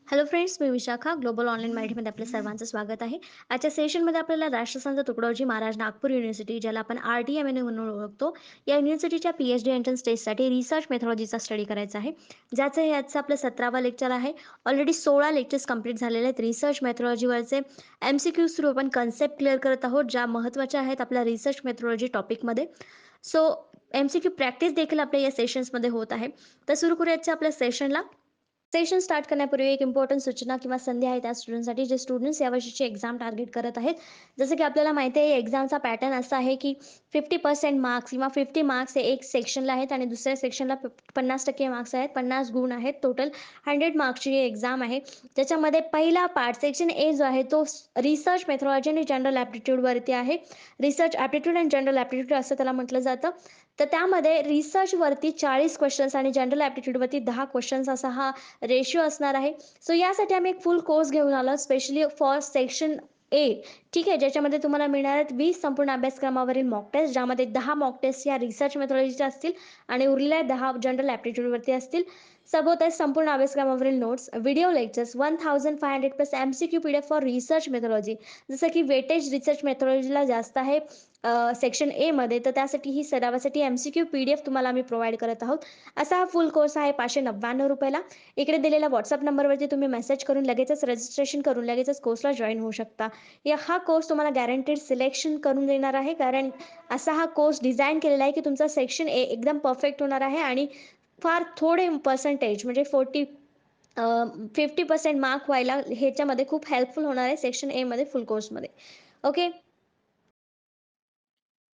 Hello friends, मी Vishakha. Global online मराठीमध्ये आपल्या सर्वांचं स्वागत आहे. आजच्या सेशनमध्ये आपल्याला राष्ट्रसंत तुकडोजी महाराज नागपूर युनिव्हर्सिटी, ज्याला आपण RTMNA म्हणून ओळखतो, या युनिव्हर्सिटीच्या PhD एंट्रन्स टेस्टसाठी रिसर्च मेथॉलॉजीचा स्टडी करायचा आहे. ज्याचं हे आजचं आपलं 17वा लेक्चर आहे. ऑलरेडी 16 लेक्चर्स कंप्लीट झालेले आहेत. रिसर्च मेथॉलॉजीवरचे MCQs थ्रू आपण कन्सेप्ट क्लिअर करत आहोत, ज्या महत्त्वाच्या आहेत आपल्या रिसर्च मेथॉलॉजी टॉपिकमध्ये. सो MCQ प्रॅक्टिस देखील आपल्या या सेशन्समध्ये होत आहे. तर सुरू करूयात आपल्या सेशनला. सेशन स्टार्ट करण्यापूर्वी एक इम्पॉर्टंट सूचना किंवा संधी आहे त्या स्टुडंटसाठी जे स्टुडंट्स यावर्षीची एक्झाम टार्गेट करत आहेत. जसं की आपल्याला माहिती आहे एक्झामचा पॅटर्न असा आहे की 50% मार्क्स किंवा 50 मार्क्स हे एक सेक्शनला आहेत आणि दुसऱ्या सेक्शनला 50% मार्क्स आहेत, 50 गुण आहेत. टोटल 100 मार्क्सची ही एक्झाम आहे. ज्याच्यामध्ये पहिला पार्ट सेक्शन ए जो आहे तो रिसर्च मेथॉलॉजी आणि जनरल ॲप्टिट्यूडवरती आहे. रिसर्च ॲप्टिट्यूड आणि जनरल ॲप्टिट्यूड असं त्याला म्हटलं जातं. तर त्यामध्ये रिसर्चवरती 40 क्वेश्चन्स आणि जनरल ॲप्टिट्यूडवरती 10 क्वेश्चन्स असा हा रेशिओ असणार आहे. सो यासाठी आम्ही एक फुल कोर्स घेऊन आलो स्पेशली फॉर सेक्शन ए. ठीक आहे, ज्याच्यामध्ये तुम्हाला मिळणार आहेत 20 संपूर्ण अभ्यासक्रमावरील मॉक टेस्ट, ज्यामध्ये 10 मॉक टेस्ट या रिसर्च मेथॉलॉजीच्या असतील आणि उरलेल्या 10 जनरल ॲप्टिट्यूडवरती असतील. सोबतच संपूर्ण अभ्यासक्रमावरील notes, video lectures, 1500 plus MCQ PDF for research methodology. जसं की वेटेज रिसर्च मेथॉलॉजीला जास्त आहे सेक्शन ए मध्ये, तर त्यासाठी ही सरावासाठी MCQ PDF तुम्हाला आम्ही प्रोव्हाइड करत आहोत. असा हा फुल कोर्स आहे 599 रुपयाला. इकडे दिलेल्या WhatsApp नंबरवरती तुम्ही मेसेज करून लगेचच रजिस्ट्रेशन करून लगेचच कोर्सला जॉइन होऊ शकता. हा कोर्स तुम्हाला गॅरंटेड सिलेक्शन करून देणार आहे, कारण असा हा कोर्स डिझाइन केलेला आहे की तुमचा सेक्शन ए एकदम परफेक्ट होणार आहे आणि फार थोडे पर्सेंटेज म्हणजे 50% मार्क व्हायला ह्याच्यामध्ये खूप हेल्पफुल होणार आहे सेक्शन ए मध्ये फुल कोर्समध्ये. ओके.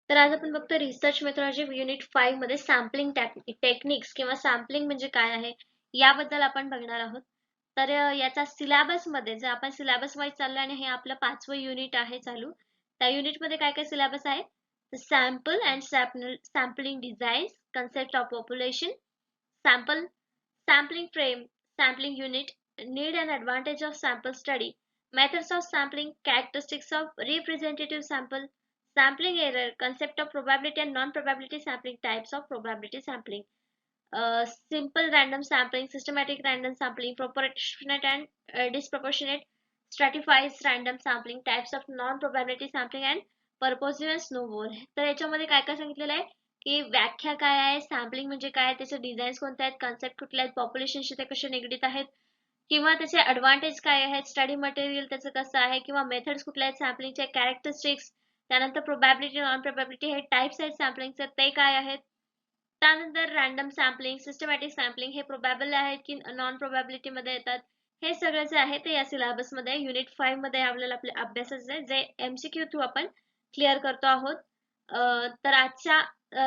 तर आज आपण बघतो रिसर्च मेथॉलॉजी युनिट 5 मध्ये सॅम्पलिंग टेक्निक्स किंवा सॅम्पलिंग म्हणजे काय आहे याबद्दल आपण बघणार आहोत. तर याचा सिलेबस मध्ये जर आपण सिलेबस वाईज चाललो आणि हे आपलं 5वं युनिट आहे चालू. त्या युनिट मध्ये काय काय सिलेबस आहे? Sample and sampling design, concept of population, sample sampling frame, sampling unit, need and advantage of sample study, methods of sampling, characteristics of representative sample, sampling error, concept of probability and non-probability sampling, types of probability sampling, simple random sampling, systematic random sampling, proportionate and disproportionate, stratifies random sampling, types of non-probability sampling and purposive and snowball. तर याच्यामध्ये काय काय सांगितलेलं आहे की व्याख्या काय आहे, सॅम्पलिंग म्हणजे काय, त्याचे डिझाईन्स कोणते आहेत, कन्सेप्ट कुठले आहेत, पॉप्युलेशनशी ते कसे निगडीत आहेत किंवा त्याचे ॲडव्हांटेज काय आहेत, स्टडी मटेरियल त्याचं कसं आहे किंवा मेथड्स कुठल्या आहेत सॅम्पलिंगचे, कॅरेक्टरिस्टिक्स, त्यानंतर प्रोबॅबिलिटी नॉन प्रोबॅबिलिटी हे टाइप्स आहेत सॅम्पलिंगचे ते काय आहेत. त्यानंतर रँडम सॅम्पलिंग, सिस्टमॅटिक सॅम्पलिंग हे प्रोबॅबल आहेत की नॉन प्रोबॅबिलिटी मध्ये येतात. हे सगळं जे आहे ते या सिलेबस मध्ये युनिट 5 मध्ये आपल्याला आपल्या अभ्यासाचे आहे, जे MCQ थ्रू आपण क्लिअर करतो आहोत. तर आजच्या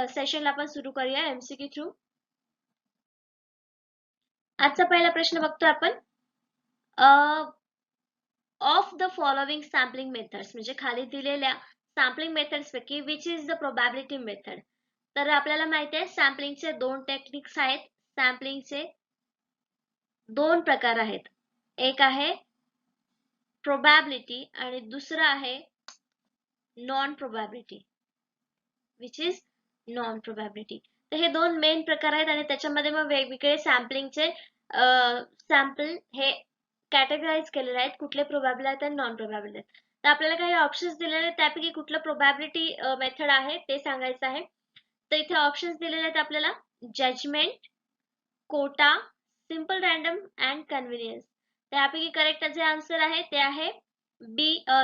सेशनला आपण सुरू करूया MCQ थ्रू. आजचा पहिला प्रश्न बघतो आपण. Of the following sampling methods म्हणजे खाली दिलेल्या सॅम्पलिंग मेथड्स पैकी which is the probability method. तर आपल्याला माहिती आहे सॅम्पलिंगचे दोन टेक्निक्स आहेत. सॅम्पलिंगचे दोन प्रकार आहेत. एक आहे प्रोबॅबिलिटी आणि दुसरं आहे non probability, which is non probability. तर हे दोन मेन प्रकार आहेत आणि त्याच्यामध्ये मग वेगवेगळे सॅम्पलिंगचे सॅम्पल हे कॅटेगराइज केलेले आहेत, कुठले प्रोबॅबल आहेत आणि नॉन प्रोबॅबल आहेत. तर आपल्याला काही ऑप्शन्स दिलेले आहेत, त्यापैकी कुठलं प्रोबॅबिलिटी मेथड आहे ते सांगायचं आहे. तर इथे ऑप्शन्स दिलेले आहेत आपल्याला: judgement, quota, simple random and convenience. त्यापैकी करेक्ट जे आन्सर आहे ते आहे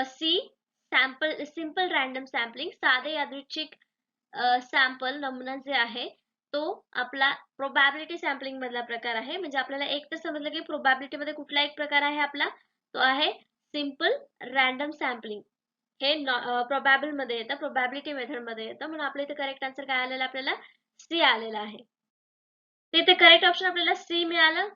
C, sample simple random sampling, साधे यादृच्छिक सॅम्पल नमुना जे आहे तो आपला प्रोबॅबिलिटी सॅम्पलिंग मधला प्रकार आहे. म्हणजे आपल्याला एक तर समजलं की प्रोबॅबिलिटी मध्ये कुठला एक प्रकार आहे आपला, तो आहे सिंपल रँडम सॅम्पलिंग. हे प्रोबॅबल मध्ये येतं, प्रोबॅबिलिटी मेथड मध्ये येतं. म्हणून आपल्या इथे करेक्ट आन्सर काय आलेला आपल्याला? सी आलेला आहे. तर इथे करेक्ट ऑप्शन आपल्याला सी मिळालं.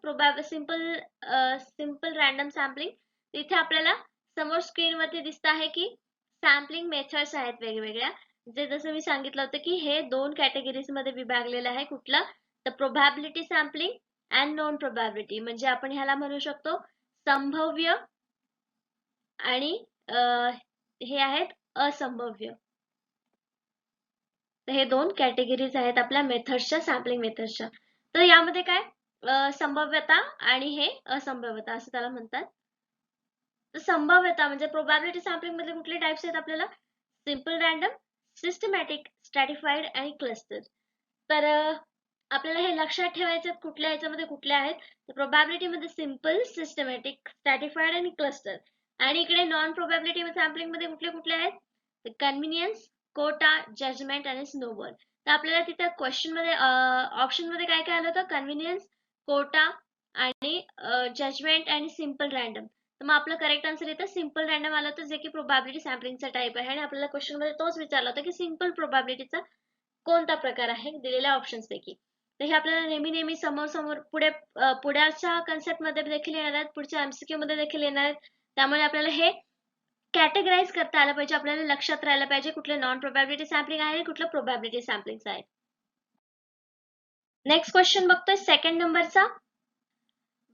Simple random sampling. इथे आपल्याला समोर स्क्रीनवरती दिसत आहे की सॅम्पलिंग मेथड्स आहेत वेगवेगळ्या, जे जसं मी सांगितलं होतं की हे दोन कॅटेगरीज मध्ये विभागलेलं आहे. कुठलं? तर probability sampling and non probability. म्हणजे आपण ह्याला म्हणू शकतो संभाव्य आणि हे आहेत असंभाव्य. तर हे दोन कॅटेगरीज आहेत आपल्या मेथड्सच्या, सॅम्पलिंग मेथड्सच्या. तर यामध्ये काय संभाव्यता आणि हे असंभाव्यता असं त्याला म्हणतात. तर संभाव्यता म्हणजे प्रोबॅबिलिटी सॅम्पलिंग मधले कुठले टाइप्स आहेत आपल्याला? सिंपल रँडम, सिस्टमॅटिक, स्ट्रॅटिफाईड आणि क्लस्टर. तर आपल्याला हे लक्षात ठेवायचं कुठल्या ह्याच्यामध्ये कुठले आहेत. तर प्रोबॅबिलिटी मध्ये सिंपल, सिस्टमॅटिक, स्ट्रॅटिफाईड आणि क्लस्टर. आणि इकडे नॉन प्रोबॅबिलिटी सॅम्पलिंग मध्ये कुठले कुठले आहेत? कन्व्हिनियन्स, कोटा, जजमेंट आणि स्नोबॉल. तर आपल्याला तिथे क्वेश्चन मध्ये ऑप्शन मध्ये काय काय आलं होतं? कन्व्हिनियन्स, कोटा आणि जजमेंट आणि सिंपल रँडम. तर मग आपलं करेक्ट आन्सर इथं सिंपल रँडम आलं होतं, जे की प्रोबॅबिलिटी सॅम्पलिंगचा टाईप आहे. आणि आपल्याला क्वेश्चन मध्ये तोच विचारला होता की सिंपल प्रोबॅबिलिटीचा कोणता प्रकार आहे दिलेल्या ऑप्शन्स पैकी. तर हे आपल्याला नेहमी नेहमी समोर समोर पुढच्या कन्सेप्ट मध्ये देखील येणार आहेत, पुढच्या एमसीक्यू मध्ये देखील येणार आहेत. त्यामुळे आपल्याला हे कॅटेगराइज करता आलं पाहिजे, आपल्याला लक्षात राहायला पाहिजे कुठले नॉन प्रोबॅबिलिटी सॅम्पलिंग आहे, कुठलं प्रोबॅबिलिटी सॅम्पलिंग आहे. नेक्स्ट क्वेश्चन बघतोय सेकंड नंबरचा.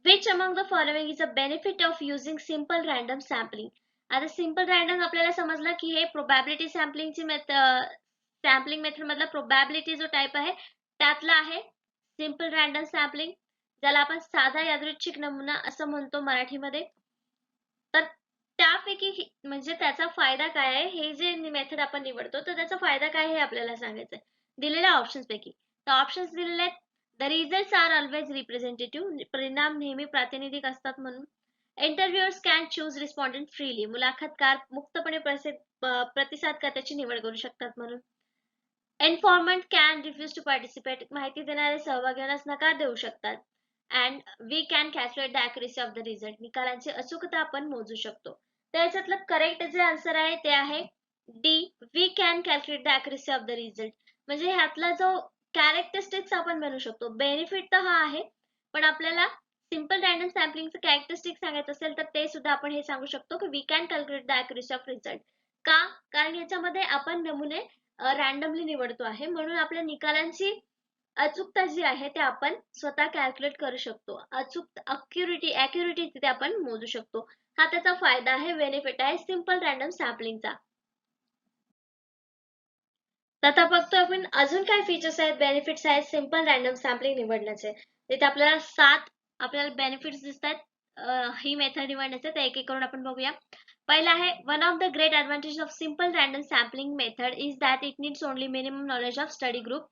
Which among the following is a benefit of using simple random sampling? आता सिंपल रँडम आपल्याला समजलं की हे प्रोबॅबिलिटी सॅम्पलिंगची सॅम्पलिंग मेथड मधला प्रोबॅबिलिटी जो टाइप आहे त्यातला आहे सिंपल रँडम सॅम्पलिंग, ज्याला आपण साधा यादृच्छिक नमुना असं म्हणतो मराठीमध्ये. तर त्यापैकी म्हणजे त्याचा फायदा काय आहे, हे जे मेथड आपण निवडतो तर त्याचा फायदा काय हे आपल्याला सांगायचं आहे दिलेल्या ऑप्शन्स पैकी. तर ऑप्शन्स दिलेले आहेत. The results are always representative, परिणाम नेहमी प्रातिनिधिक असतात म्हणून. Interviewers can choose respondent freely, मुलाखतकार मुक्तपणे प्रतिसादकर्त्याची निवड करू शकतात म्हणून. Informant can refuse to participate, माहिती देणारे सहभागी होण्यास नकार देऊ शकतात. And we can calculate the accuracy of the result, निकालांची अचूकता आपण मोजू शकतो. तर याच्यातलं करेक्ट जे आन्सर आहे ते आहे D, we can calculate the accuracy of the result. म्हणजे ह्यातला जो कॅरेक्टरिस्टिक्स आपण बनवू शकतो. बेनिफिट तर हा आहे, पण आपल्याला सिंपल रँडम सॅम्पलिंगचं कॅरेक्टरिस्टिक सांगायचं असेल तर ते सुद्धा आपण हे सांगू शकतो की we can calculate the accuracy of result. का? कारण याच्यामध्ये आपण नमुने रँडमली निवडतो आहे, म्हणून आपल्या निकालांची अचूकता जी आहे ते आपण स्वतः कॅल्क्युलेट करू शकतो. अॅक्युरिटी तिथे आपण मोजू शकतो. हा त्याचा फायदा आहे, बेनिफिट आहे सिंपल रँडम सॅम्पलिंगचा. आता बघतो आपण अजून काय फीचर्स आहेत, बेनिफिट्स आहेत सिंपल रँडम सॅम्पलिंग निवडण्याचे. तिथे आपल्याला 7 आपल्याला बेनिफिट्स दिसतात ही मेथड निवडण्याचे. ते एक एक करून आपण बघूया. पहिला आहे, one of the great advantage of simple random sampling method is that it needs only minimum knowledge of study group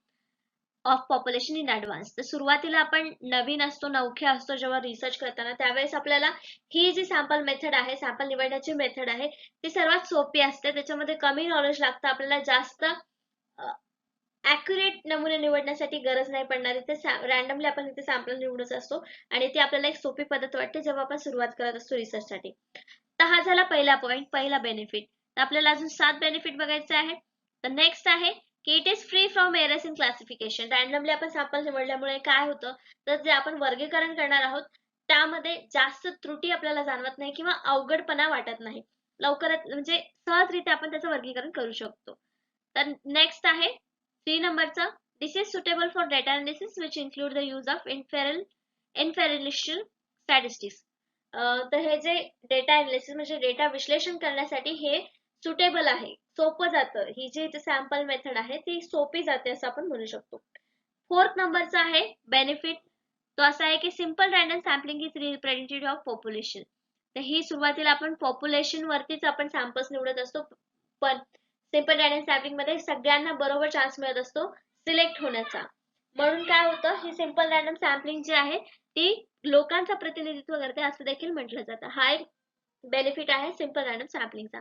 of population in advance. तर सुरुवातीला आपण नवीन असतो, नवखे असतो जेव्हा रिसर्च करताना, त्यावेळेस आपल्याला ही जी सॅम्पल मेथड आहे, सॅम्पल निवडण्याची मेथड आहे ती सर्वात सोपी असते. त्याच्यामध्ये कमी नॉलेज लागतं, आपल्याला जास्त ऍक्युरेट नमुने निवडण्यासाठी गरज नाही पडणार. इथे रँडमली आपण इथे सॅम्पल निवडत असतो आणि ती आपल्याला एक सोपी पद्धत वाटते जेव्हा आपण सुरुवात करत असतो रिसर्चसाठी. तर हा झाला पहिला पॉइंट, पहिला बेनिफिट. तर आपल्याला अजून 7 बेनिफिट बघायचे आहे. तर नेक्स्ट आहे की it is free from errors in classification. Randomly आपण सॅम्पल निवडल्यामुळे काय होतं, तर जे आपण वर्गीकरण करणार आहोत त्यामध्ये जास्त त्रुटी आपल्याला जाणवत नाही किंवा अवघडपणा वाटत नाही. लवकरात म्हणजे सहजरित्या आपण त्याचं वर्गीकरण करू शकतो. तर नेक्स्ट आहे 3 नंबरचा, this is suitable for data analysis which include the use of inferential statistics. तर हे जे डेटा अनालिसिस म्हणजे डेटा विश्लेषण करण्यासाठी हे सुटेबल आहे, सोपं जातं. ही जी सॅम्पल मेथड आहे ती सोपी जाते असं आपण म्हणू शकतो. फोर्थ नंबरचा आहे बेनिफिट, तो असा आहे की simple random sampling is representative of population. तर ही सुरुवातीला आपण पॉप्युलेशन वरतीच आपण सॅम्पल्स निवडत असतो, पण सिंपल रँडम सॅम्पलिंग मध्ये सगळ्यांना बरोबर चान्स मिळत असतो सिलेक्ट होण्याचा. म्हणून काय होतं, ही सिंपल रँडम सॅम्पलिंग जी आहे ती लोकांचं प्रतिनिधित्व करते असं देखील म्हटलं जातं. हा एक बेनिफिट आहे सिंपल रँडम सॅम्पलिंगचा.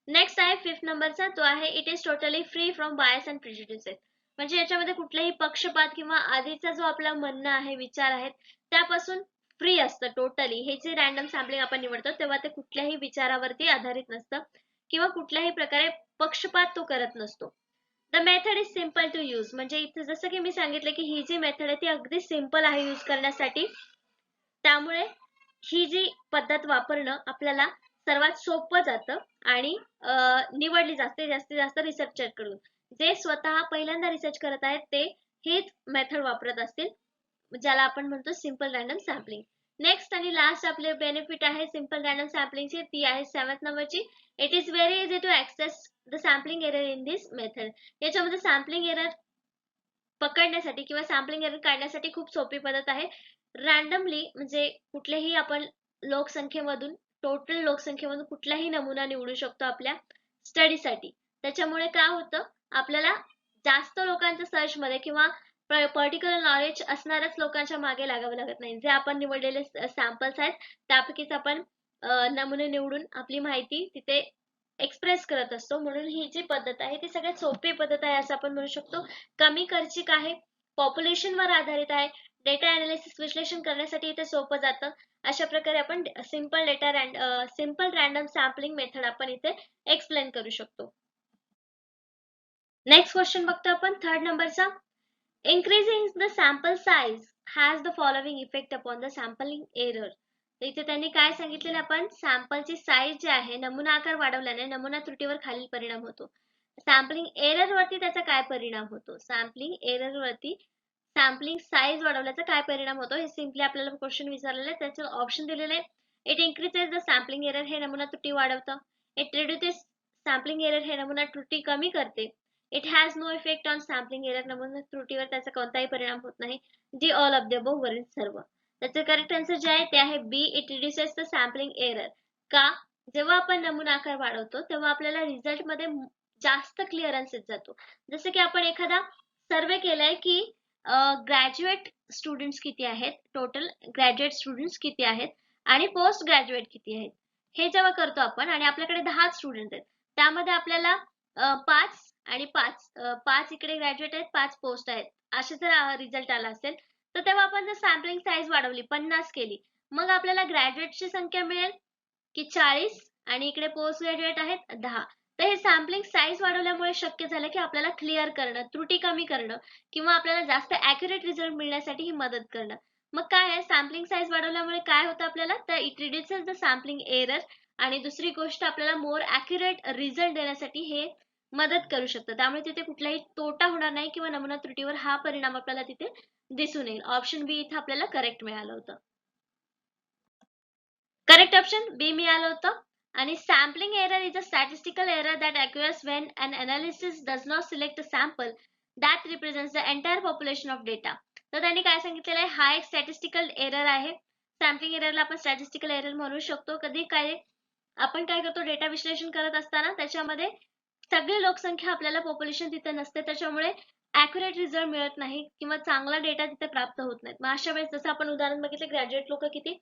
नेक्स्ट आहे फिफ्थ नंबरचा, तो आहे it is totally free from bias and prejudices. म्हणजे याच्यामध्ये कुठलाही पक्षपात किंवा आधीचा जो आपला म्हणणं आहे, विचार आहेत त्यापासून फ्री असतं टोटली. हे जे रँडम सॅम्पलिंग आपण निवडतो तेव्हा ते कुठल्याही विचारावरती आधारित नसतं किंवा कुठल्याही प्रकारे पक्षपात तो करत नसतो. The method is simple to use. म्हणजे इथे जसं की मी सांगितलं की ही जी मेथड आहे ती अगदी सिम्पल आहे यूज करण्यासाठी, त्यामुळे ही जी पद्धत वापरणं आपल्याला सर्वात सोपं जातं आणि निवडली जास्तीत जास्त रिसर्चर कडून. जे स्वतः पहिल्यांदा रिसर्च करत आहेत ते हीच मेथड वापरत असतील, ज्याला आपण म्हणतो सिंपल रँडम सॅम्पलिंग. नेक्स्ट आणि लास्ट आपले बेनिफिट आहे सिंपल रँडम सॅम्पलिंगची, ती आहे 7th नंबरची. It is very easy to access the sampling error in this method. याच्यामध्ये सॅम्पलिंग एरर पकडण्यासाठी किंवा सॅम्पलिंग एरर काढण्यासाठी खूप सोपी पद्धत आहे. रँडमली म्हणजे कुठल्याही आपण लोकसंख्येमधून टोटल लोकसंख्येमधून कुठलाही नमुना निवडू शकतो आपल्या स्टडीसाठी. त्याच्यामुळे काय होतं, आपल्याला जास्त लोकांच्या सर्चमध्ये किंवा पर्टिक्युलर नॉलेज असणाऱ्याच लोकांच्या मागे लागावं लागत नाही. जे आपण निवडलेले सॅम्पल्स आहेत त्यापैकीच आपण नमुने निवडून आपली माहिती तिथे एक्सप्रेस करत असतो. म्हणून ही जी पद्धत आहे ती सगळ्यात सोपी पद्धत आहे असं आपण म्हणू शकतो. कमी खर्चिक आहे, पॉप्युलेशनवर आधारित आहे, डेटा एनालिसिस विश्लेषण करण्यासाठी इथे सोपं जातं. अशा प्रकारे आपण सिंपल रँडम सॅम्पलिंग मेथड आपण इथे एक्सप्लेन करू शकतो. नेक्स्ट क्वेश्चन बघतो आपण 3rd नंबरचा. Increasing the sample size has the following effect upon the sampling error. तर इथे त्यांनी काय सांगितलेलं आपण सॅम्पलची साईज जी आहे नमुना आकार वाढवल्याने नमुना त्रुटीवर खालील परिणाम होतो. सॅम्पलिंग एरर वरती त्याचा काय परिणाम होतो? सॅम्पलिंग एरर वरती सॅम्पलिंग साईज वाढवल्याचा काय परिणाम होतो हे सिंपली आपल्याला क्वेश्चन विचारलेलं आहे. त्याचे ऑप्शन दिलेले आहे. It increases the sampling error हे नमुना त्रुटी वाढवतं. इट रिड्युसेस सॅम्पलिंग एरर हे नमुना त्रुटी कमी करते. It has no effect on sampling error नमुना त्रुटीवर त्याचा कोणताही परिणाम होत नाही. D all of the above वरील सर्व. त्याचे करेक्ट आन्सर जे आहे ते आहे B. It reduces the sampling error. का? जेव्हा आपण नमुना आकार वाढवतो तेव्हा आपल्याला रिझल्ट मध्ये जास्त क्लिअरन्स येत जातो. जसं की आपण एखादा सर्वे केलाय की ग्रॅज्युएट स्टुडंट्स किती आहेत, टोटल ग्रॅज्युएट स्टुडंट्स किती आहेत आणि पोस्ट ग्रॅज्युएट किती आहेत हे जेव्हा करतो आपण आणि आपल्याकडे 10 स्टुडंट आहेत त्यामध्ये आपल्याला 5 आणि 5 इकडे ग्रॅज्युएट आहेत, 5 पोस्ट आहेत असे जर रिझल्ट आला असेल तर तेव्हा आपण जर सॅम्पलिंग साईज वाढवली 50 केली मग आपल्याला ग्रॅज्युएटची संख्या मिळेल की 40 आणि इकडे पोस्ट ग्रॅज्युएट आहेत 10. तर हे सॅम्पलिंग साईज वाढवल्यामुळे शक्य झालं की आपल्याला क्लिअर करणं, त्रुटी कमी करणं किंवा आपल्याला जास्त ॲक्युरेट रिझल्ट मिळण्यासाठी ही मदत करणं. मग काय आहे सॅम्पलिंग साईज वाढवल्यामुळे काय होतं आपल्याला तर it reduces the sampling error आणि दुसरी गोष्ट आपल्याला मोर ॲक्युरेट रिझल्ट देण्यासाठी हे मदत करू शकतं. त्यामुळे तिथे कुठलाही तोटा होणार नाही किंवा नमुना त्रुटीवर हा परिणाम आपल्याला तिथे दिसून येईल. ऑप्शन बी इथे आपल्याला करेक्ट मिळालं होतं. करेक्ट ऑप्शन बी मिळालं होतं. आणि sampling error is a statistical error that occurs when an analysis does not select a sample that represents the entire population of data. तर त्यांनी काय सांगितलेलं आहे हा एक स्टॅटिस्टिकल एरर आहे. सॅम्पलिंग एररला आपण स्टॅटिस्टिकल एरर म्हणू शकतो. कधी काय आपण काय करतो डेटा विश्लेषण करत असताना त्याच्यामध्ये सगळी लोकसंख्या आपल्याला पॉप्युलेशन तिथे नसते त्याच्यामुळे ॲक्युरेट रिझल्ट मिळत नाही किंवा चांगला डेटा तिथे प्राप्त होत नाही. मग अशा वेळेस जसं आपण उदाहरण बघितलं ग्रॅज्युएट लोक किती,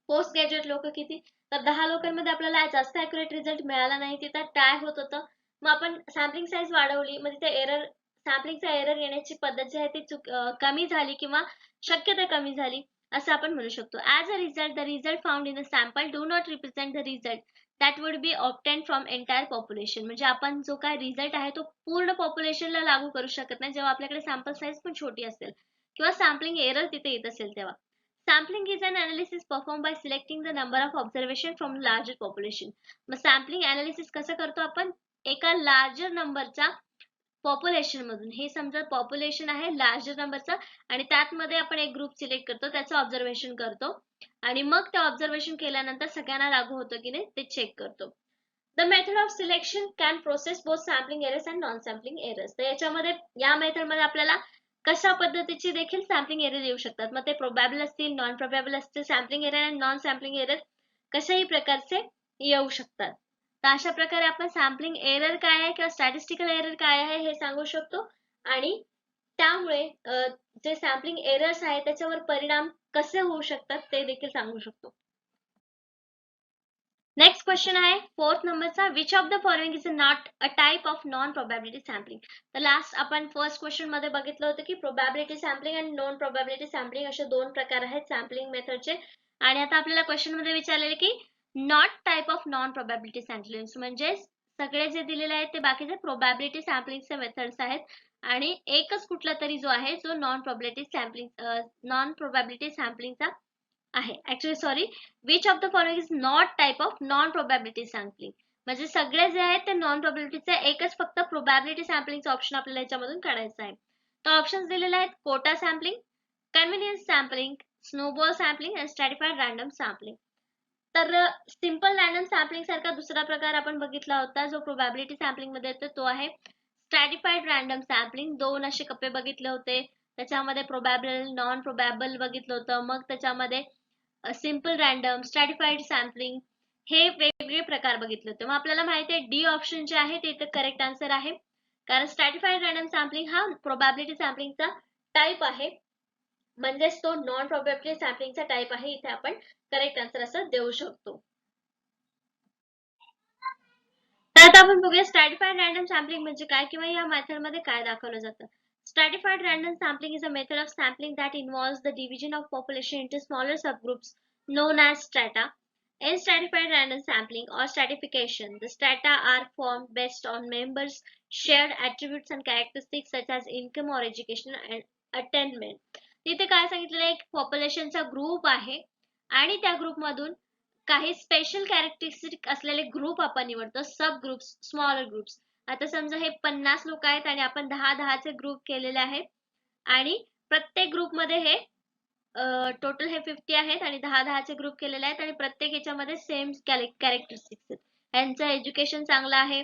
पोस्ट ग्रॅज्युएट लोक किती, तर 10 लोकांमध्ये आपल्याला जास्त ॲक्युरेट रिझल्ट मिळाला नाही, तिथं टाय होत होतं. मग आपण सॅम्पलिंग साईज वाढवली मग तिथे एरर सॅम्पलिंगचा एरर येण्याची पद्धत जी आहे ती कमी झाली किंवा शक्यता कमी झाली असं आपण म्हणू शकतो. As a result the result found in a sample do not represent the result that would be obtain from entire population. म्हणजे आपण जो काय रिझल्ट आहे तो पूर्ण पॉप्युलेशनला लागू करू शकत नाही जेव्हा आपल्याकडे सॅम्पल साईज पण छोटी असेल किंवा सॅम्पलिंग एरर तिथे येत असेल तेव्हा. Sampling is an analysis performed by selecting the number of observation from larger population. मग सॅम्पलिंग अनालिसिस कसं करतो आपण एका लार्जर नंबरच्या पॉप्युलेशन मधून. हे समजा पॉप्युलेशन आहे लार्जर नंबरचा आणि त्यातमध्ये आपण एक ग्रुप सिलेक्ट करतो त्याचं ऑब्झर्वेशन करतो आणि मग ते ऑब्झर्वेशन केल्यानंतर सगळ्यांना लागू होतं की नाही ते चेक करतो. The method of selection can process both sampling errors and non-sampling errors. तर याच्यामध्ये या मेथडमध्ये आपल्याला कशा पद्धतीची देखील सॅम्पलिंग एरर येऊ शकतात. मग ते प्रोबॅबल असतील, नॉन प्रोबॅबल असतील, सॅम्पलिंग एरर आणि नॉन सॅम्पलिंग एरर कशाही प्रकारचे येऊ शकतात. तर अशा प्रकारे आपण सॅम्पलिंग एरर काय आहे किंवा स्टॅटिस्टिकल एरर काय आहे हे सांगू शकतो आणि त्यामुळे जे सॅम्पलिंग एरर्स आहेत त्याच्यावर परिणाम कसे होऊ शकतात ते देखील सांगू शकतो. नेक्स्ट क्वेश्चन आहे 4th नंबरचा. Which of the following is not a type of non probability sampling. तर लास्ट आपण फर्स्ट क्वेश्चन मध्ये बघितलं होतं की प्रोबॅबिलिटी सॅम्पलिंग आणि नॉन प्रोबॅबिलिटी सॅम्पलिंग असे दोन प्रकार आहेत सॅम्पलिंग मेथडचे. आणि आता आपल्याला क्वेश्चन मध्ये विचारलेले की not type of non probability sampling म्हणजे सगळे जे दिलेले आहेत ते बाकीचे प्रोबॅबिलिटी सॅम्पलिंगचे मेथड्स आहेत आणि एकच कुठला तरी जो आहे जो नॉन प्रोबॅबिलिटी सॅम्पलिंगचा आहे. Actually sorry, which of the following is not type of non probability sampling. म्हणजे सगळे जे आहेत ते नॉन प्रोबॅबिलिटीचे एकच फक्त प्रोबॅबिलिटी सॅम्पलिंगचा ऑप्शन आपल्याला याच्यामधून काढायचा आहे. तर ऑप्शन्स दिलेले आहेत quota sampling, convenience sampling, snowball sampling आणि स्ट्रॅटिफाईड रँडम सॅम्पलिंग. तर सिंपल रँडम सॅम्पलिंग सारखा दुसरा प्रकार आपण बघितला होता जो प्रोबॅबिलिटी सॅम्पलिंग मध्ये येतो तो आहे स्ट्रॅटिफाईड रॅन्डम सॅम्पलिंग 2 असे कप्पे बघितले होते. त्याच्यामध्ये प्रोबॅबल, नॉन प्रोबॅबल बघितलं होतं. मग त्याच्यामध्ये सिंपल रॅन्डम, स्ट्रॅटिफाईड सॅम्पलिंग हे वेगवेगळे प्रकार बघितले होते. मग आपल्याला माहिती आहे डी ऑप्शन जे आहे ते इथे करेक्ट आन्सर आहे. कारण स्ट्रॅटिफाईड रॅन्डम सॅम्पलिंग हा प्रोबॅबिलिटी सॅम्पलिंगचा टाइप आहे. म्हणजेच तो नॉन प्रोबॅबिलिटी सॅम्पलिंगचा टाइप आहे. इथे आपण करेक्ट आन्सर असं देऊ शकतो. तर आता आपण बघूया स्ट्रॅटिफाईड रॅन्डम सॅम्पलिंग म्हणजे काय किंवा या मेथड मध्ये काय दाखवलं जातं. Stratified random sampling is a method of sampling that involves the division of population into smaller subgroups known as strata. In stratified random sampling or stratification, the strata are formed based on members' shared attributes and characteristics such as income or education and attainment. तिथे काय सांगितलेलं आहे, एक पॉप्युलेशनचा group आहे आणि त्या ग्रुपमधून काही स्पेशल कॅरेक्टरिस्टिक असलेले ग्रुप आपण निवडतो, सब ग्रुप्स, स्मॉलर ग्रुप्स. आता समजा हे 50 लोक आहेत आणि आपण 10-10 चे ग्रुप केलेले आहेत आणि प्रत्येक ग्रुपमध्ये हे टोटल हे 50 आहेत आणि 10-10 चे ग्रुप केलेले आहेत आणि प्रत्येक याच्यामध्ये सेम कॅरेक्टरिस्टिक्स आहेत. यांचं एज्युकेशन चांगलं आहे,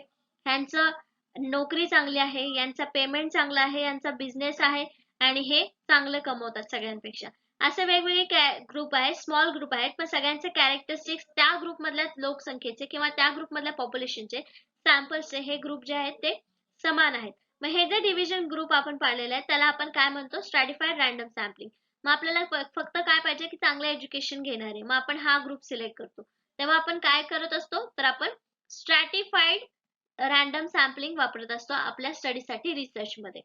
यांचं नोकरी चांगली आहे, यांचा पेमेंट चांगला आहे, यांचा बिझनेस आहे आणि हे चांगलं कमवतात सगळ्यांपेक्षा. असे वेगवेगळे ग्रुप आहेत, स्मॉल ग्रुप आहेत, पण सगळ्यांचे कॅरेक्टरिस्टिक्स त्या ग्रुप मधल्या लोकसंख्येचे किंवा त्या ग्रुप मधल्या पॉप्युलेशनचे सॅम्पल्सचे हे ग्रुप जे आहेत ते समान आहेत. मग हे जे डिव्हिजन ग्रुप आपण पाळलेले आहेत त्याला आपण काय म्हणतो, स्ट्रॅटिफाईड रॅन्डम सॅम्पलिंग. मग आपल्याला फक्त काय पाहिजे की चांगलं एज्युकेशन घेणारे, मग आपण हा ग्रुप सिलेक्ट करतो. तेव्हा आपण काय करत असतो, तर आपण स्ट्रॅटिफाईड रॅन्डम सॅम्पलिंग वापरत असतो आपल्या स्टडीसाठी रिसर्च मध्ये.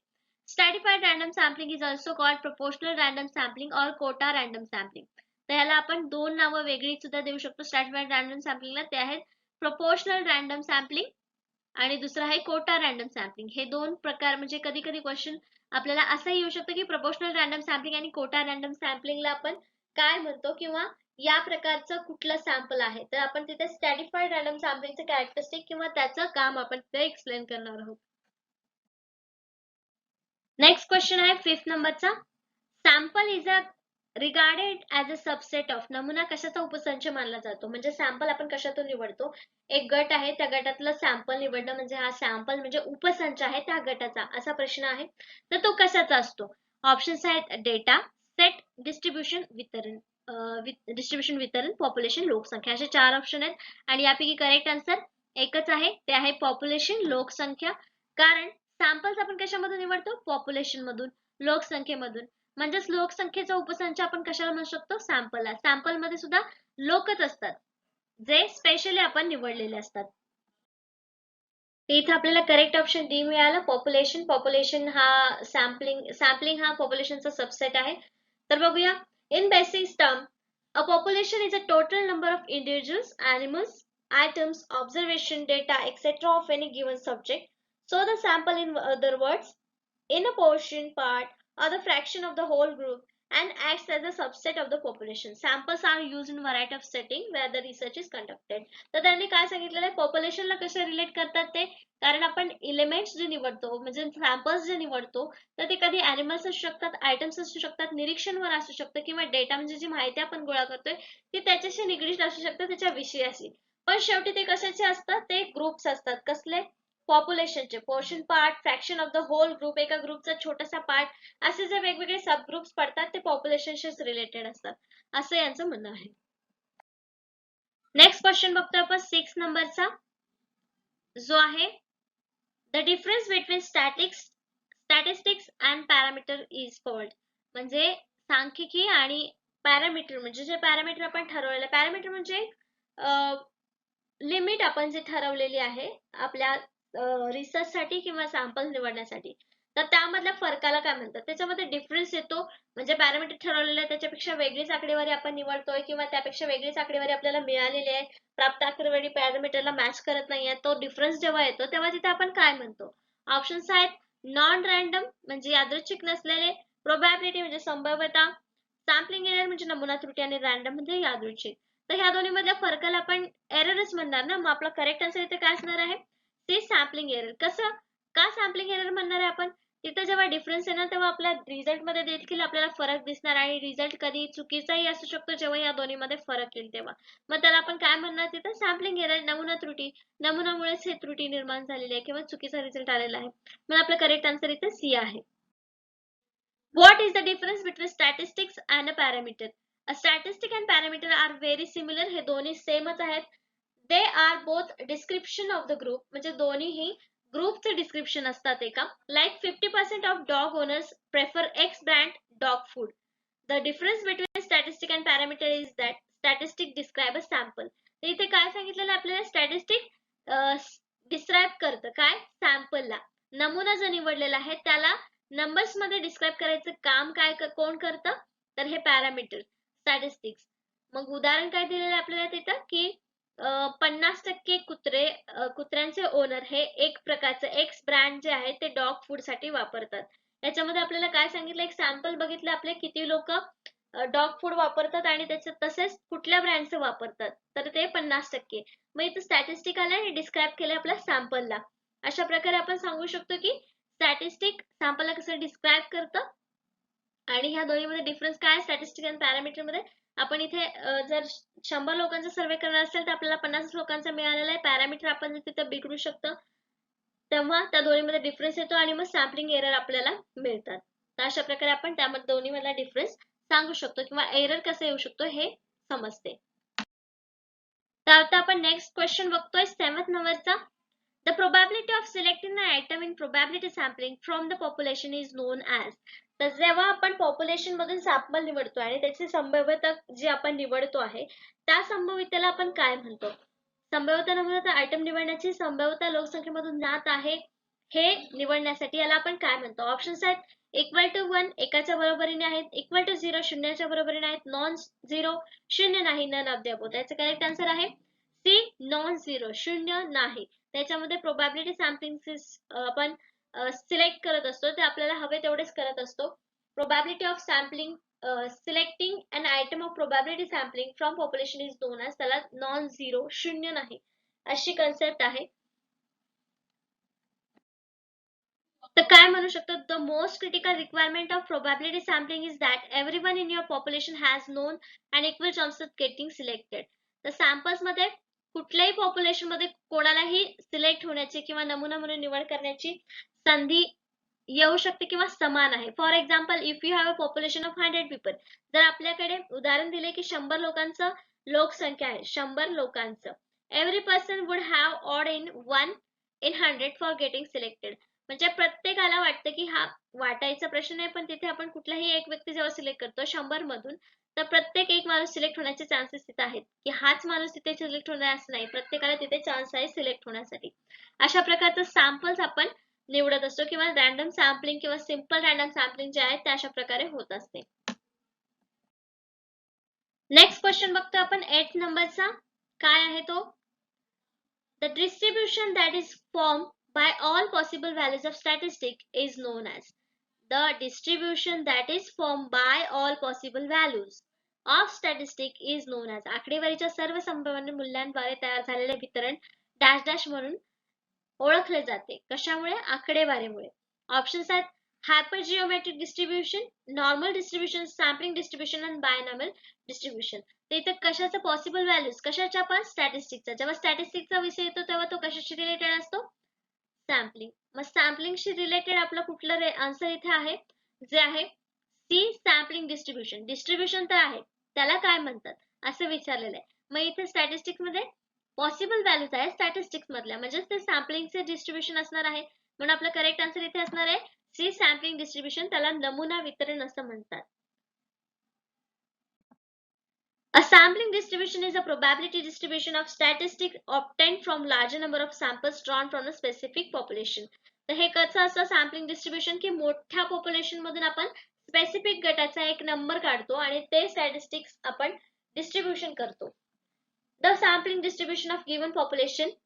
Stratified random sampling is also called proportional random sampling or quota random sampling. तर याला आपण दोन नावं वेगळी सुद्धा देऊ शकतो stratified random sampling ला. ते आहेत proportional random sampling आणि दुसरं आहे कोटा रॅन्डम सॅम्पलिंग. हे दोन प्रकार म्हणजे कधी कधी क्वेश्चन आपल्याला असं येऊ शकतं की प्रोपोर्शनल रॅन्डम सॅम्पलिंग आणि कोटा रॅन्डम सॅम्पलिंगला आपण काय म्हणतो किंवा या प्रकारचं कुठलं सॅम्पल आहे. तर आपण तिथे स्ट्रॅटिफाईड रॅन्डम सॅम्पलिंगचे कॅरेक्टरिस्टिक किंवा त्याचं काम आपण तिथे एक्सप्लेन करणार आहोत. नेक्स्ट क्वेश्चन आहे 5th नंबरचा. Sample is a regarded as a subset of. नमुना कशाचा उपसंच मानला जातो, म्हणजे सॅम्पल आपण कशातून निवडतो. एक गट आहे, त्या गटातलं सॅम्पल निवडणं म्हणजे हा सॅम्पल म्हणजे उपसंच आहे त्या गटाचा, असा प्रश्न आहे. तर तो कशाचा असतो. ऑप्शन्स आहेत डेटा, सेट, डिस्ट्रीब्युशन, वितरण, वितरण, पॉप्युलेशन, लोकसंख्या, असे 4 ऑप्शन आहेत आणि यापैकी करेक्ट आन्सर एकच आहे, ते आहे पॉप्युलेशन, लोकसंख्या. कारण सॅम्पल्स आपण कशामधून निवडतो, पॉप्युलेशन मधून, लोकसंख्येमधून. म्हणजेच लोकसंख्येचा उपसंच आपण कशाला म्हणू शकतो, सॅम्पलला. सॅम्पल मध्ये सुद्धा लोकच असतात जे स्पेशली आपण निवडलेले असतात. इथे आपल्याला करेक्ट ऑप्शन डी मिळालं, पॉप्युलेशन. पॉप्युलेशन हा सॅम्पलिंग हा पॉप्युलेशनचा सबसेट आहे. तर बघूया, in basic term a population is a total number of individuals, animals, items, observation, data, etc. of any given subject. So the sample, in other words, in a portion, part, or the fraction of the whole group and acts as a subset of the population. Samples are used in variety of setting where the research is conducted. तर त्यांनी काय सांगितलेलं आहे, पॉप्युलेशनला कसे relate करतात ते, कारण आपण एलिमेंट्स जे निवडतो म्हणजे सॅम्पल्स जे निवडतो तर ते कधी ॲनिमल्स असू शकतात, आयटम्स असू शकतात, निरीक्षणवर असू शकतं किंवा डेटा म्हणजे जी माहिती आपण गोळा करतोय ती त्याच्याशी निगडीत असू शकते, त्याच्या विषयाशी. पण शेवटी ते कशाचे असतात, ते ग्रुप्स असतात. कसले, पॉप्युलेशनचे. Portion, part, fraction of the whole group, एका ग्रुपचा छोटासा पार्ट, असे जे वेगवेगळे सब ग्रुप्स पडतात ते पॉप्युलेशनशीच रिलेटेड असतात, असं यांचं म्हणणं आहे. नेक्स्ट क्वेश्चन बघतो आपण 6 नंबरचा, जो आहे the difference between statistics and parameter is called. म्हणजे सांख्यिकी आणि पॅरामीटर, म्हणजे जे पॅरामीटर आपण ठरवलेलं, पॅरामीटर म्हणजे लिमिट आपण जे ठरवलेली आहे आपल्या रिसर्च साठी किंवा सॅम्पल निवडण्यासाठी, तर त्यामधल्या फरकाला काय म्हणतात. त्याच्यामध्ये डिफरन्स येतो, म्हणजे पॅरामीटर ठरवलेलं आहे त्याच्यापेक्षा वेगळीच आकडेवारी आपण निवडतोय किंवा त्यापेक्षा वेगळीच आकडेवारी आपल्याला मिळालेली आहे, प्राप्त आकडेवारी पॅरामीटरला मॅच करत नाहीये, तो डिफरन्स जेव्हा येतो तेव्हा तिथे आपण काय म्हणतो. ऑप्शन्स आहेत नॉन रॅन्डम म्हणजे यादृच्छिक नसलेले, प्रोबॅबिलिटी म्हणजे संभाव्यता, सॅम्पलिंग एरर म्हणजे नमुना त्रुटी आणि रॅन्डम म्हणजे यादृच्छिक. तर ह्या दोन्ही मधल्या फरकाला आपण एररच म्हणणार ना. मग आपला करेक्ट आन्सर इथे काय असणार आहे, ते सॅम्पलिंग एरर. कसं, का सॅम्पलिंग एरर म्हणणार आहे आपण, तिथे जेव्हा डिफरन्स येणार तेव्हा आपल्या रिझल्ट मध्ये देखील आपल्याला फरक दिसणार आणि रिझल्ट कधी चुकीचाही असू शकतो जेव्हा या दोन्हीमध्ये फरक येईल तेव्हा. मग त्याला आपण काय म्हणणार तिथं सॅम्पलिंग एरर, नमुना त्रुटी. नमुनामुळेच हे त्रुटी निर्माण झालेली आहे किंवा चुकीचा रिझल्ट आलेला आहे. मग आपलं करेक्ट आन्सर इथे सी आहे. What is the difference between statistics and a parameter? A statistic and parameter are very similar. हे दोन्ही सेमच आहेत. They are both description of the group. म्हणजे दोन्हीही ग्रुपचे डिस्क्रिप्शन असतात एका. Like 50% of dog owners prefer X brand dog food. The difference between statistic and parameter is that statistic describe a sample. तर इथे काय सांगितलेलं आपल्याला स्टॅटिस्टिक डिस्क्राइब करतं काय सॅम्पलला. नमुना जो निवडलेला आहे त्याला नंबर्स मध्ये डिस्क्राइब करायचं काम काय कोण करतं तर हे पॅरामीटर स्टॅटिस्टिक्स. मग उदाहरण काय दिलेलं आपल्याला तिथं की 50% कुत्र्यांचे ओनर हे एक प्रकारचं एक्स ब्रँड जे आहे ते डॉग फूड साठी वापरतात. याच्यामध्ये आपल्याला काय सांगितलं एक सॅम्पल बघितलं आपले किती लोक डॉग फूड वापरतात आणि त्याचे तसेच कुठल्या ब्रँडचे वापरतात तर ते 50%. मग इथे स्टॅटिस्टिक आलं आणि डिस्क्राइब केलं आपल्या सॅम्पलला. अशा प्रकारे आपण सांगू शकतो की स्टॅटिस्टिक सॅम्पलला कसं डिस्क्राइब करतं आणि ह्या दोन्हीमध्ये डिफरन्स काय आहे स्टॅटिस्टिक आणि पॅरामीटर मध्ये. आपण इथे जर 100 लोकांचा सर्वे करणार असेल तर आपल्याला 50 लोकांचा मिळालेला आहे. पॅरामीटर आपण जर तिथे बिघडू शकतं तेव्हा त्या दोन्हीमध्ये डिफरन्स येतो आणि मग सॅम्पलिंग एरर आपल्याला मिळतात. तर अशा प्रकारे आपण त्यामध्ये दोन्हीमधला डिफरन्स सांगू शकतो किंवा एरर कसं येऊ शकतो हे समजते. तर आता आपण नेक्स्ट क्वेश्चन बघतोय 7th नंबरचा. The probability of selecting an item in probability sampling from the population is known as. तर जेव्हा आपण पॉप्युलेशन मधून सॅम्पल निवडतो आणि त्याची संभाव्यता जी आपण निवडतो आहे त्या संभाव्यतेला आपण काय म्हणतो. संभाव्यता नमुना आयटम निवडण्याची संभाव्यता लोकसंख्येमधून जात आहे हे निवडण्यासाठी याला आपण काय म्हणतो. ऑप्शन्स आहेत इक्वल टू 1 एकाच्या बरोबरीने आहेत, इक्वल टू 0 शून्याच्या बरोबरीने आहेत, नॉन झिरो शून्य नाही, नन ऑफ द अबोव. याचं करेक्ट आन्सर आहे सी नॉन झिरो शून्य नाही. त्याच्यामध्ये प्रोबॅबिलिटी सॅम्पलिंग आपण सिलेक्ट करत असतो ते आपल्याला हवे तेवढेच करत असतो. Probability of sampling selecting an item of probability sampling from population is known as. त्याला नॉन झिरो शून्य नाही अशी कन्सेप्ट आहे. तर काय म्हणू शकतो the most critical requirement of probability sampling is that everyone in your population has known and equal chances getting selected. तर सॅम्पल्स मध्ये कुठल्याही पॉप्युलेशन मध्ये कोणालाही सिलेक्ट होण्याची किंवा नमुना म्हणून निवड करण्याची संधी येऊ शकते किंवा समान आहे. For example if you have a population of 100 people. जर आपल्याकडे उदाहरण दिले की 100 लोकांचं लोकसंख्या आहे 100 लोकांचं. Every person would have odd in 1 in 100 for getting selected. म्हणजे प्रत्येकाला वाटतं की हा वाटायचा प्रश्न नाही पण तिथे आपण कुठलाही एक व्यक्ती जेव्हा सिलेक्ट करतो 100 मधून तर प्रत्येक एक माणूस सिलेक्ट होण्याचे चान्सेस तिथे आहेत की हाच माणूस तिथे सिलेक्ट होणार असं नाही. प्रत्येकाला तिथे चान्स आहे सिलेक्ट होण्यासाठी. अशा प्रकारचं सॅम्पल्स आपण निवडत असतो किंवा रॅन्डम सॅम्पलिंग किंवा सिंपल रॅन्डम सॅम्पलिंग जे आहे ते अशा प्रकारे होत असते. नेक्स्ट क्वेश्चन बघतो आपण 8th नंबरचा. काय आहे तो. The distribution that is formed by all possible values of statistic is known as. The distribution that is formed by all possible values of statistic is known as. आकडेवारीच्या सर्व संभाव्य मूल्यांद्वारे तयार झालेले वितरण डॅश डॅश म्हणून ओळखले जाते. कशामुळे आकडेवारीमुळे. ऑप्शन्स आहेत hypergeometric distribution, normal distribution, sampling distribution आणि बायनॉर्मल डिस्ट्रीब्यूशन. तर इथे कशाचं पॉसिबल व्हॅल्यूज कशाच्या पण स्टॅटिस्टिकचा. जेव्हा स्टॅटिस्टिकचा विषय येतो तेव्हा तो कशाशी रिलेटेड असतो सॅम्पलिंग. मग सॅम्पलिंगशी रिलेटेड आपलं कुठलं आन्सर इथे आहे जे आहे सी सॅम्पलिंग डिस्ट्रीब्यूशन. डिस्ट्रीब्यूशन तर आहे त्याला काय म्हणतात असं विचारलेलं आहे. मग इथे स्टॅटिस्टिक्स मध्ये पॉसिबल व्हॅल्यूज आहे स्टॅटिस्टिक्स मधल्या म्हणजे ते सॅम्पलिंगचे डिस्ट्रीब्यूशन असणार आहे. म्हणून आपलं करेक्ट आन्सर इथे असणार आहे सी सॅम्पलिंग डिस्ट्रीब्यूशन. त्याला नमुना वितरण असं म्हणतात. A sampling distribution is a probability distribution of statistics obtained from larger number of samples drawn from a specific population. तर हे कसं असतं सॅम्पलिंग डिस्ट्रीब्यूशन की मोठ्या पॉप्युलेशन मधून आपण स्पेसिफिक गटाचा एक नंबर काढतो आणि ते स्टॅटिस्टिक्स आपण डिस्ट्रीब्यूशन करतो. The sampling distribution of given population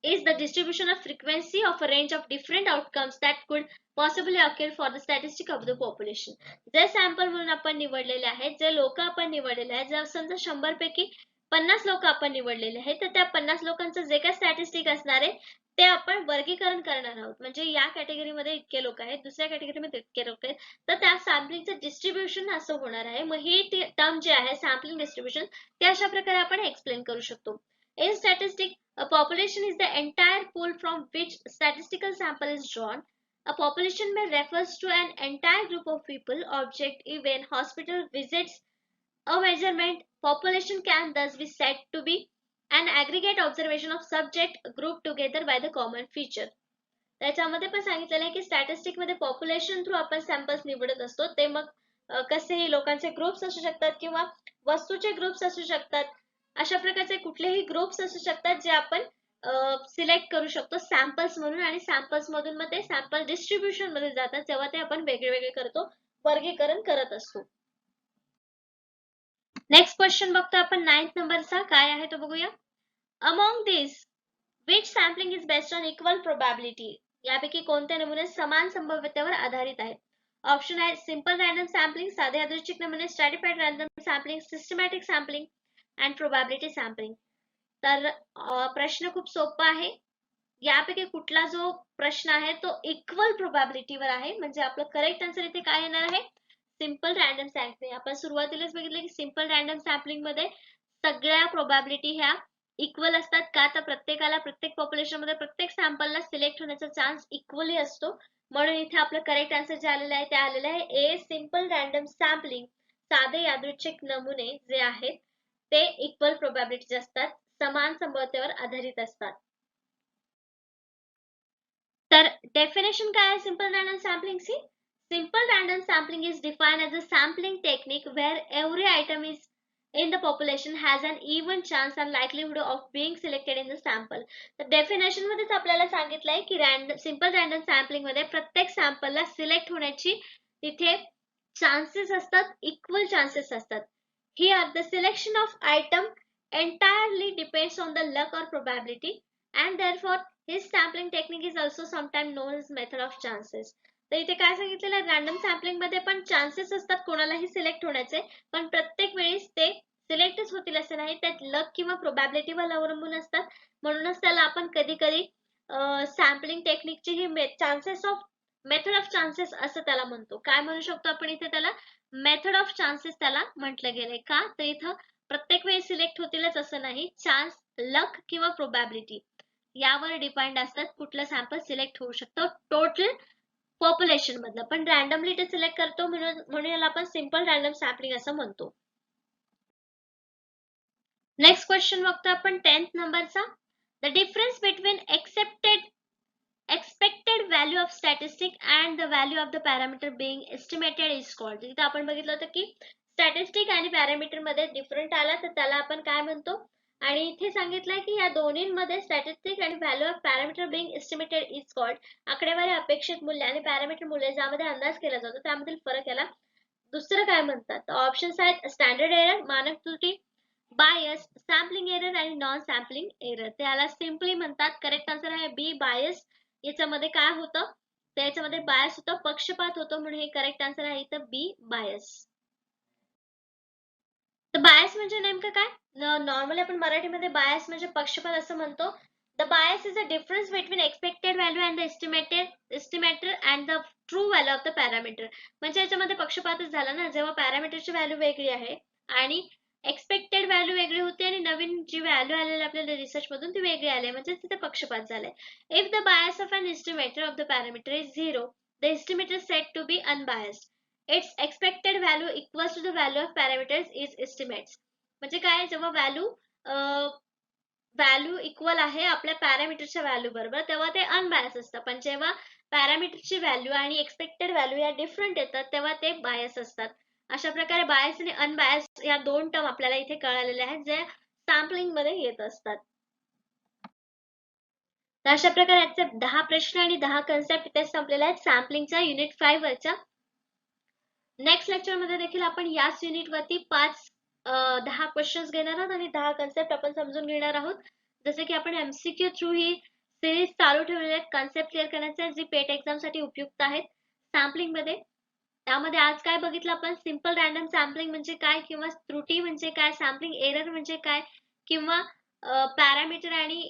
is the distribution of frequency of a range of different outcomes that could possibly occur for the statistic of the population. जे sample म्हणून आपण निवडलेले आहेत जे लोक आपण निवडलेले आहेत जर समजा 100 पैकी 50 लोक आपण निवडलेले आहेत तर त्या 50 लोकांचं जे काय स्टॅटिस्टिक असणार आहे ते आपण वर्गीकरण करणार आहोत. म्हणजे या कॅटेगरीमध्ये इतके लोक आहेत, दुसऱ्या कॅटेगरीमध्ये इतके लोक आहेत. तर त्या सॅम्पलिंगचं डिस्ट्रिब्युशन असं होणार आहे. मग ही टर्म जे आहे सॅम्पलिंग डिस्ट्रिब्युशन ते अशा प्रकारे आपण एक्सप्लेन करू शकतो. In statistic, a population is the entire pool from which statistical sample is drawn. A population may refers to an entire group of people, object, event, hospital visits, a measurement. Population can thus be said to be an aggregate observation of subject grouped together by the common feature. त्याच्यामध्ये पण सांगितलेलं आहे की statistic मध्ये population through आपण samples निवडत असतो. ते मग कसेही लोकांचे ग्रुप्स असू शकतात किंवा वस्तूचे ग्रुप्स असू शकतात. अशा प्रकारचे कुठलेही ग्रुप्स असू शकतात जे आपण सिलेक्ट करू शकतो सॅम्पल्स म्हणून, आणि सॅम्पल्स मधून मग ते सॅम्पल डिस्ट्रीब्युशन मध्ये जातात जेव्हा ते आपण वेगळे वेगळे करतो, वर्गीकरण करत असतो. नेक्स्ट क्वेश्चन बघतो आपण 9th नंबरचा. काय आहे तो बघूया. Among this which sampling is based on equal probability? यापैकी कोणते नमुने समान संभाव्यतेवर आधारित आहेत? ऑप्शन आहे सिंपल रॅन्डम सॅम्पलिंग, साधे यादृच्छिक नमुने, stratified random sampling, systematic sampling and probability sampling. तर प्रश्न खूप सोपा आहे. यापैकी कुठला जो प्रश्न आहे तो इक्वल प्रोबॅबिलिटीवर आहे. म्हणजे आपलं करेक्ट आन्सर इथे काय येणार आहे? Simple random sampling. आपण सुरुवातीलाच बघितलं की सिंपल रॅन्डम सॅम्पलिंग मध्ये सगळ्या प्रोबॅबिलिटी ह्या इक्वल असतात. का तर प्रत्येकाला, प्रत्येक पॉप्युलेशन मध्ये प्रत्येक सॅम्पलला सिलेक्ट होण्याचा चान्स इक्वली असतो. म्हणून इथे आपलं करेक्ट आन्सर जे आलेलं आहे ते आलेलं आहे ए, सिंपल रॅन्डम सॅम्पलिंग. साधे यादृच्छिक नमुने जे आहेत ते इक्वल प्रोबॅबिलिटी असतात, समान संभाव्यतेवर आधारित असतात. तर डेफिनेशन काय आहे सिंपल रॅन्डम सॅम्पलिंगची? Simple random sampling is defined as a sampling technique where every item is in the population has an even chance and likelihood of being selected in the sample. तर definition मध्येच आपल्याला सांगितलंय की simple random sampling मध्ये प्रत्येक सॅम्पलला select होण्याची तिथे chances असतात, इक्वल चान्सेस असतात. Here the selection of item entirely depends on the luck or probability, and therefore his sampling technique is also sometimes known as method of chances. तर इथे काय सांगितलेलं आहे, रॅन्डम सॅम्पलिंग मध्ये पण चान्सेस असतात कोणालाही सिलेक्ट होण्याचे, पण प्रत्येक वेळेस ते सिलेक्टच होतील असे नाही, त्यात लक किंवा प्रोबॅबिलिटीवर अवलंबून असतात. म्हणूनच त्याला आपण कधी कधी सॅम्पलिंग टेक्निकची ही chances of method of chances असं त्याला म्हणतो. काय म्हणू शकतो आपण इथे त्याला? मेथड ऑफ चान्सेस त्याला म्हटलं गेलंय. का तर इथं प्रत्येक वेळी सिलेक्ट होतीलच असं नाही, चान्स, लक किंवा प्रोबॅबिलिटी यावर डिपेंड असतात कुठलं सॅम्पल सिलेक्ट होऊ शकतो टोटल पॉप्युलेशन मधलं. पण रॅन्डमली ते सिलेक्ट करतो म्हणून याला आपण सिंपल रॅन्डम सॅम्पलिंग असं म्हणतो. नेक्स्ट क्वेश्चन बघतो आपण 10th नंबरचा. The difference between expected value of statistic and the value of the parameter being estimated is called. इथे आपण बघितलं होतं की स्टॅटिस्टिक आणि पॅरामीटर मध्ये डिफरंट आला तर त्याला आपण काय म्हणतो, आणि इथे सांगितलंय की या दोन्हींमध्ये स्टॅटिस्टिक आणि value of parameter being estimated is called. आकडेवारी अपेक्षित मूल्य आणि पॅरामीटर मूल्य ज्यामध्ये अंदाज केला जातो त्यामधील फरक याला दुसरं काय म्हणतात? ऑप्शन्स आहेत स्टँडर्ड एरर, मानक त्रुटी, बायस, सॅम्पलिंग एरर आणि नॉन सॅम्पलिंग एरर. त्याला सिम्पली म्हणतात. करेक्ट आन्सर आहे बी, बायस. याच्यामध्ये काय होतं, त्याच्यामध्ये बायस होतं, पक्षपात होतो, म्हणून हे करेक्ट आन्सर आहे इथं बी, बायस. तर बायस म्हणजे नेमकं काय? नॉर्मली आपण मराठीमध्ये बायस म्हणजे पक्षपात असं म्हणतो. The bias is a difference between expected value and the estimated and the true value of the parameter. म्हणजे याच्यामध्ये पक्षपातच झाला ना, जेव्हा पॅरामीटरची व्हॅल्यू वेगळी आहे आणि एक्सपेक्टेड व्हॅल्यू वेगळी होती आणि नवीन जी व्हॅल्यू आलेली आपल्याला रिसर्च मधून ती वेगळी आली, म्हणजे तिथे पक्षपात झालाय. If the bias of an estimator of the parameter is 0, the estimator set to be unbiased. its expected value equals to the value of parameters is estimates. म्हणजे काय, जेव्हा व्हॅल्यू इक्वल आहे आपल्या पॅरामीटरच्या व्हॅल्यू बरोबर तेव्हा ते अनबायस असतं, पण जेव्हा पॅरामीटरची व्हॅल्यू आणि एक्सपेक्टेड व्हॅल्यू या डिफरंट येतात तेव्हा ते बायस असतात. अशा प्रकारे बायस आणि अनबायस या दोन टर्म आपल्याला इथे कळालेल्या आहेत जे सॅम्पलिंग मध्ये येत असतात. तर अशा प्रकारे याचे 10 प्रश्न आणि 10 कन्सेप्ट इथे संपलेले आहेत सॅम्पलिंगच्या युनिट 5 वरच्या. नेक्स्ट लेक्चर मध्ये देखील आपण याच युनिट वरती 10 क्वेश्चन्स घेणार आहोत आणि 10 कन्सेप्ट आपण समजून घेणार आहोत. जसे की आपण एमसीक्यू थ्रू ही सिरीज चालू ठेवलेली आहे कन्सेप्ट क्लिअर करण्याचे, जी पेट एक्झाम साठी उपयुक्त आहेत सॅम्पलिंग मध्ये. त्यामध्ये आज काय बघितलं आपण? सिंपल रॅन्डम सॅम्पलिंग म्हणजे काय, किंवा त्रुटी म्हणजे काय, सॅम्पलिंग एरर म्हणजे काय, किंवा पॅरामीटर आणि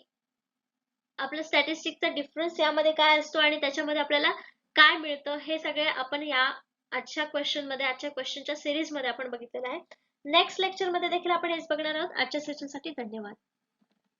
आपलं स्टॅटिस्टिकचा डिफरन्स यामध्ये काय असतो आणि त्याच्यामध्ये आपल्याला काय मिळतं, हे सगळे आपण या आजच्या क्वेश्चनच्या सीरीजमध्ये आपण बघितलेलं आहे. नेक्स्ट लेक्चरमध्ये देखील आपण हेच बघणार आहोत. आजच्या सेशनसाठी धन्यवाद.